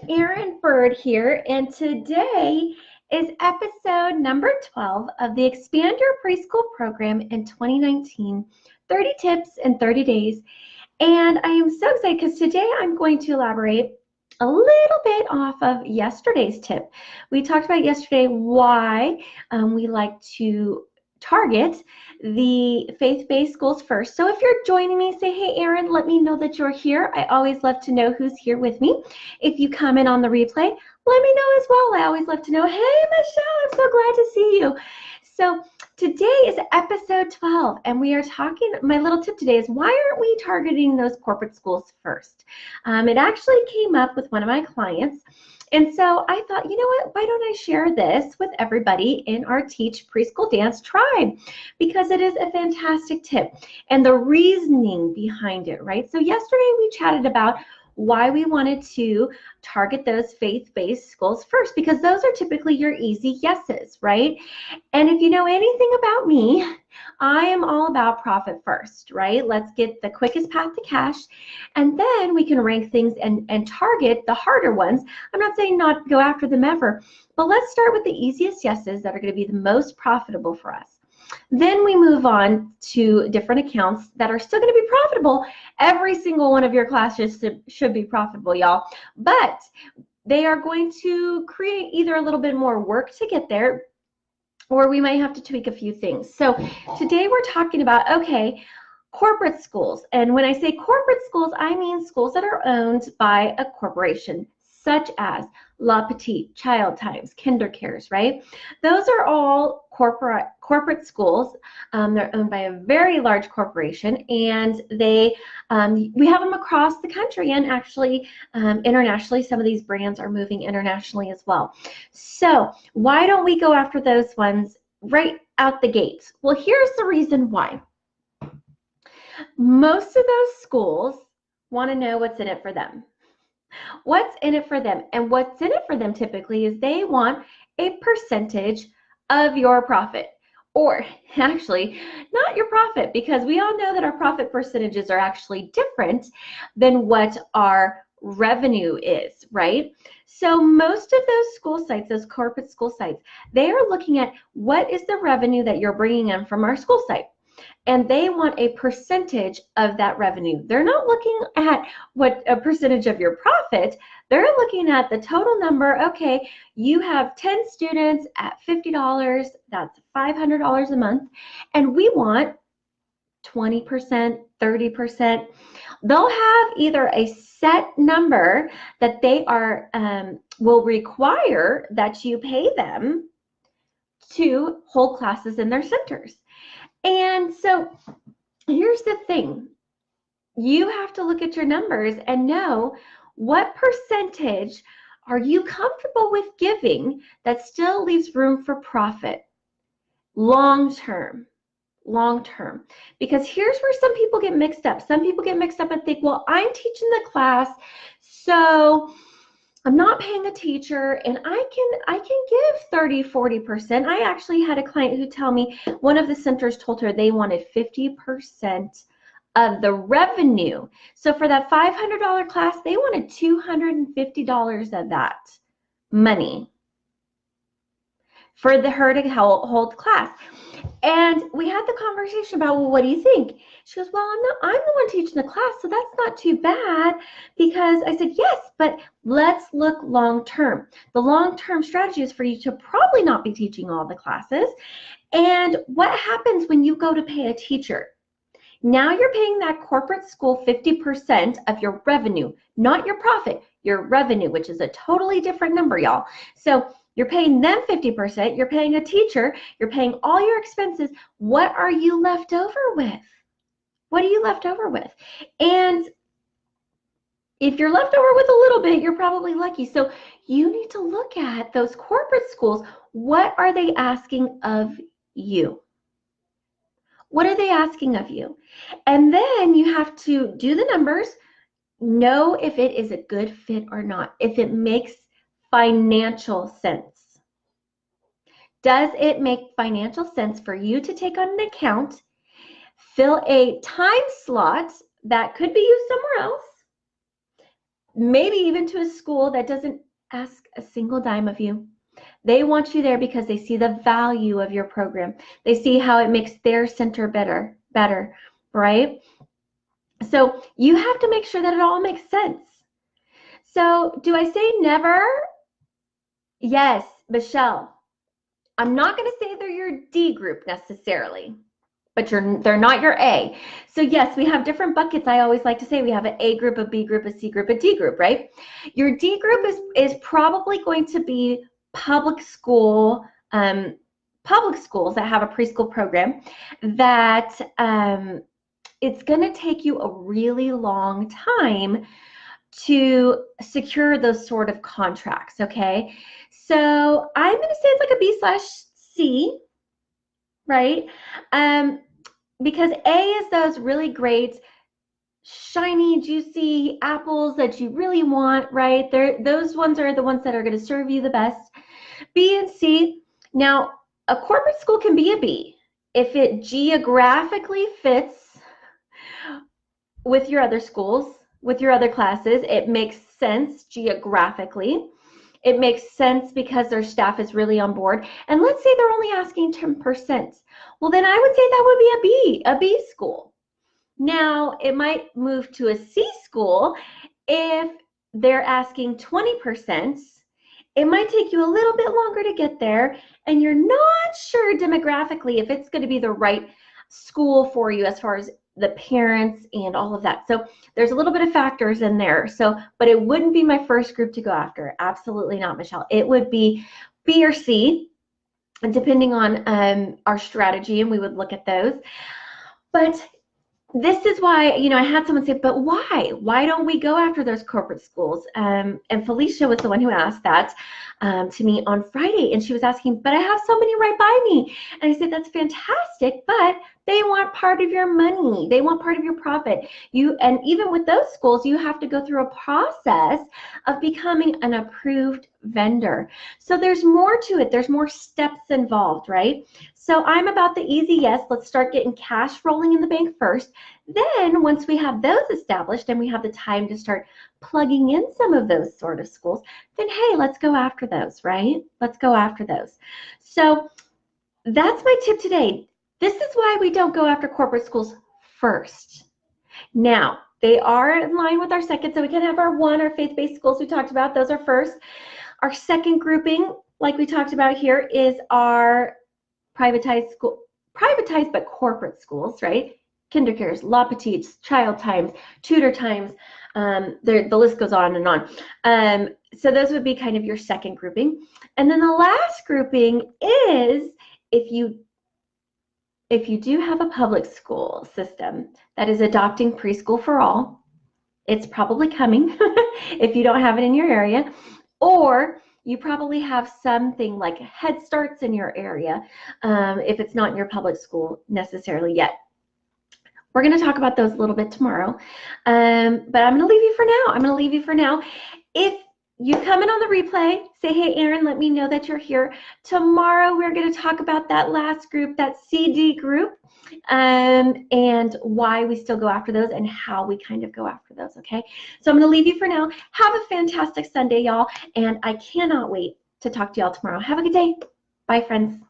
Erin Bird here, and today is episode number 12 of the Expand Your Preschool program in 2019, 30 tips in 30 days. And I am so excited because today I'm going to elaborate a little bit off of yesterday's tip. We talked about yesterday why we like to target the faith-based schools first. So if you're joining me, say, hey, Erin, let me know that you're here. I always love to know who's here with me. If you come in on the replay, let me know as well. I always love to know, hey, Michelle, I'm so glad to see you. So today is episode 12, and we are talking, my little tip today is why aren't we targeting those corporate schools first? It actually came up with one of my clients. And so I thought, you know what, why don't I share this with everybody in our Teach Preschool Dance tribe? Because it is a fantastic tip and the reasoning behind it, right? So yesterday we chatted about why we wanted to target those faith-based schools first, because those are typically your easy yeses, right? And if you know anything about me, I am all about profit first, right? Let's get the quickest path to cash, and then we can rank things and target the harder ones. I'm not saying not go after them ever, but let's start with the easiest yeses that are going to be the most profitable for us. Then we move on to different accounts that are still going to be profitable. Every single one of your classes should be profitable, y'all. But they are going to create either a little bit more work to get there, or we might have to tweak a few things. So today we're talking about, okay, corporate schools. And when I say corporate schools, I mean schools that are owned by a corporation, such as La Petite, Child Times, Kinder Cares, right? Those are all corporate schools. They're owned by a very large corporation, and we have them across the country, and actually internationally. Some of these brands are moving internationally as well. So why don't we go after those ones right out the gates? Well, here's the reason why. Most of those schools want to know what's in it for them. What's in it for them? And what's in it for them typically is they want a percentage of your profit. Or actually, not your profit, because we all know that our profit percentages are actually different than what our revenue is, right? So most of those school sites, those corporate school sites, they are looking at what is the revenue that you're bringing in from our school site. And they want a percentage of that revenue. They're not looking at what a percentage of your profit. They're looking at the total number. Okay, you have 10 students at $50. That's $500 a month. And we want 20%, 30%. They'll have either a set number that they are will require that you pay them to hold classes in their centers. And so here's the thing. You have to look at your numbers and know what percentage are you comfortable with giving that still leaves room for profit long term. Because here's where some people get mixed up. Some people get mixed up and think, well, I'm teaching the class, so I'm not paying a teacher, and I can give 30-40%. I actually had a client who told me one of the centers told her they wanted 50% of the revenue. So for that $500 class, they wanted $250 of that money for her to hold class. And we had the conversation about, well, what do you think? She goes, well, I'm the one teaching the class, so that's not too bad. Because I said, yes, but let's look long term. The long-term strategy is for you to probably not be teaching all the classes. And what happens when you go to pay a teacher? Now you're paying that corporate school 50% of your revenue, not your profit, your revenue, which is a totally different number, y'all. So you're paying them 50%, you're paying a teacher, you're paying all your expenses. What are you left over with? What are you left over with? And if you're left over with a little bit, you're probably lucky. So you need to look at those corporate schools. What are they asking of you? What are they asking of you? And then you have to do the numbers, know if it is a good fit or not, if it makes financial sense. Does it make financial sense for you to take on an account, fill a time slot that could be used somewhere else, maybe even to a school that doesn't ask a single dime of you. They want you there because they see the value of your program. They see how it makes their center better, right? So you have to make sure that it all makes sense. So do I say never? Yes, Michelle. I'm not going to say they're your D group necessarily, but they're not your A. So yes, we have different buckets. I always like to say we have an A group, a B group, a C group, a D group, right? Your D group is probably going to be public schools that have a preschool program that it's going to take you a really long time to secure those sort of contracts, okay? So I'm going to say it's like a B/C, right? Because A is those really great, shiny, juicy apples that you really want, right? Those ones are the ones that are going to serve you the best. B and C. Now, a corporate school can be a B if it geographically fits with your other schools, with your other classes. It makes sense geographically. It makes sense because their staff is really on board. And let's say they're only asking 10%. Well, then I would say that would be a B school. Now, it might move to a C school if they're asking 20%. It might take you a little bit longer to get there, and you're not sure demographically if it's going to be the right school for you as far as the parents and all of that. So there's a little bit of factors in there. So, but it wouldn't be my first group to go after. Absolutely not, Michelle. It would be B or C, and depending on our strategy, and we would look at those. But this is why, I had someone say, but why? Why don't we go after those corporate schools? And Felicia was the one who asked that to me on Friday. And she was asking, but I have so many right by me. And I said, that's fantastic, but they want part of your money. They want part of your profit. And even with those schools, you have to go through a process of becoming an approved vendor. So there's more to it. There's more steps involved, right? So I'm about the easy yes. Let's start getting cash rolling in the bank first. Then once we have those established and we have the time to start plugging in some of those sort of schools, then hey, let's go after those, right? Let's go after those. So that's my tip today. This is why we don't go after corporate schools first. Now, they are in line with our second, so we can have our faith-based schools we talked about. Those are first. Our second grouping, like we talked about here, is our privatized but corporate schools, right? Kindercares, La Petites, child times, tutor times, the list goes on and on. So those would be kind of your second grouping. And then the last grouping is if you do have a public school system that is adopting preschool for all, it's probably coming if you don't have it in your area, or you probably have something like Head Starts in your area if it's not in your public school necessarily yet. We're going to talk about those a little bit tomorrow, but I'm going to leave you for now. If you come in on the replay, say, hey, Erin, let me know that you're here. Tomorrow, we're going to talk about that last group, that CD group, and why we still go after those and how we kind of go after those, okay? So I'm going to leave you for now. Have a fantastic Sunday, y'all, and I cannot wait to talk to y'all tomorrow. Have a good day. Bye, friends.